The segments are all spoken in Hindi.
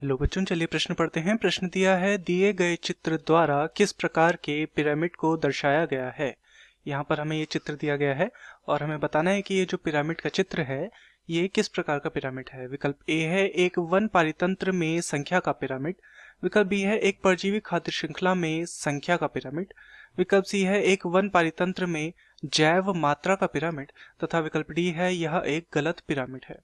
हेलो बच्चों, चलिए प्रश्न पढ़ते हैं। प्रश्न दिया है, दिए गए चित्र द्वारा किस प्रकार के पिरामिड को दर्शाया गया है। यहाँ पर हमें ये चित्र दिया गया है और हमें बताना है कि ये जो पिरामिड का चित्र है ये किस प्रकार का पिरामिड है। विकल्प ए है एक वन पारितंत्र में संख्या का पिरामिड। विकल्प बी है एक परजीवी खाद्य श्रृंखला में संख्या का पिरामिड। विकल्प सी है एक वन पारितंत्र में जैव मात्रा का पिरामिड। तथा विकल्प डी है यह एक गलत पिरामिड है।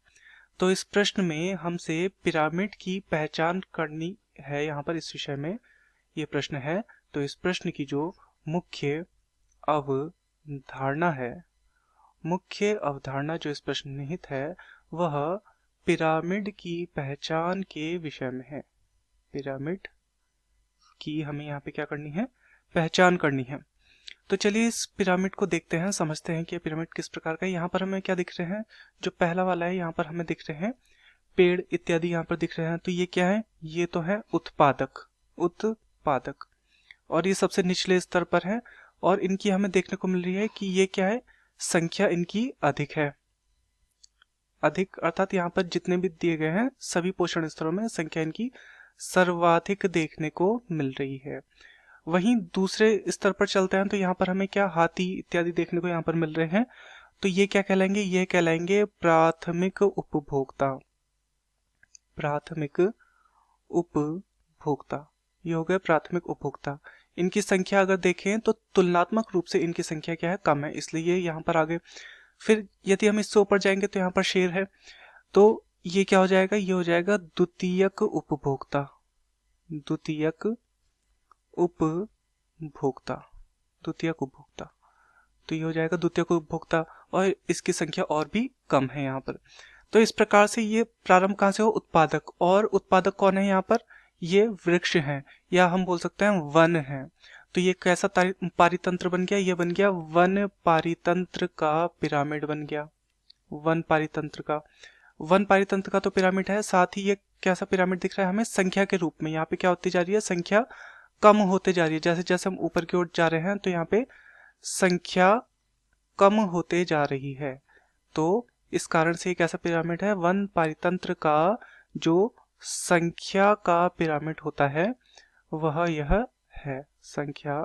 तो इस प्रश्न में हमसे पिरामिड की पहचान करनी है। यहाँ पर इस विषय में ये प्रश्न है। तो इस प्रश्न की जो मुख्य अवधारणा है, मुख्य अवधारणा जो इस प्रश्न में निहित है वह पिरामिड की पहचान के विषय में है। पिरामिड की हमें यहाँ पे क्या करनी है, पहचान करनी है। तो चलिए इस पिरामिड को देखते हैं, समझते हैं कि पिरामिड किस प्रकार का है। यहाँ पर हमें क्या दिख रहे हैं, जो पहला वाला है यहाँ पर हमें दिख रहे हैं पेड़ इत्यादि यहाँ पर दिख रहे हैं। तो ये क्या है, ये तो है उत्पादक, उत्पादक। और ये सबसे निचले स्तर पर है और इनकी हमें देखने को मिल रही है कि ये क्या है, संख्या इनकी अधिक है। अधिक अर्थात यहाँ पर जितने भी दिए गए हैं सभी पोषण स्तरों में संख्या इनकी सर्वाधिक देखने को मिल रही है। वहीं दूसरे स्तर पर चलते हैं तो यहाँ पर हमें क्या हाथी इत्यादि देखने को यहाँ पर मिल रहे हैं। तो ये क्या कहलाएंगे, ये कहलाएंगे प्राथमिक उपभोक्ता। प्राथमिक उपभोक्ता, ये हो गए प्राथमिक उपभोक्ता। इनकी संख्या अगर देखें तो तुलनात्मक रूप से इनकी संख्या क्या है, कम है, इसलिए यहाँ पर आगे। फिर यदि हम इससे ऊपर जाएंगे तो यहाँ पर शेर है, तो ये क्या हो जाएगा, ये हो जाएगा द्वितीयक उपभोक्ता। द्वितीयक उपभोक्ता, द्वितीयक उपभोक्ता। तो ये हो जाएगा द्वितीयक उपभोक्ता और इसकी संख्या और भी कम है यहाँ पर। तो इस प्रकार से ये प्रारंभ कहाँ से हो, उत्पादक। और उत्पादक कौन है यहाँ पर, ये वृक्ष हैं या हम बोल सकते हैं वन है। तो ये कैसा पारितंत्र बन गया, ये बन गया वन पारितंत्र का पिरामिड बन गया। वन पारितंत्र का, वन पारितंत्र का तो पिरामिड है, साथ ही ये कैसा पिरामिड दिख रहा है हमें, संख्या के रूप में। यहाँ पे क्या होती जा रही है, संख्या कम होते जा रही है। जैसे जैसे हम ऊपर की ओर जा रहे हैं तो यहाँ पे संख्या कम होते जा रही है। तो इस कारण से एक ऐसा पिरामिड है, वन पारितंत्र का जो संख्या का पिरामिड होता है वह यह है, संख्या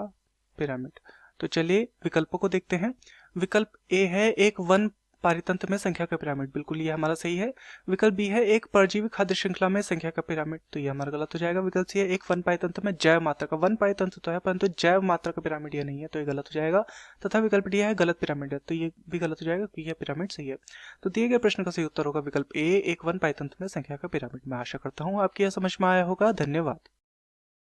पिरामिड। तो चलिए विकल्पों को देखते हैं। विकल्प ए है एक वन पारितंत्र में संख्या का पिरामिड, बिल्कुल ये हमारा सही है। विकल्प बी है एक परजीवी खाद्य श्रृंखला में संख्या का पिरामिड, तो ये हमारा गलत हो जाएगा। विकल्प सी है एक वन पारितंत्र में जैव मात्रा का, वन पारितंत्र तो है परंतु जैव मात्रा का पिरामिड ये नहीं है, तो ये गलत हो जाएगा। तथा विकल्प डी है गलत पिरामिड है, तो ये भी गलत हो जाएगा क्योंकि यह पिरामिड सही है। तो दिए गए प्रश्न का सही उत्तर होगा विकल्प ए, एक वन पारितंत्र में संख्या का पिरामिड। मैं आशा करता हूँ आपकी यह समझ में आया होगा। धन्यवाद।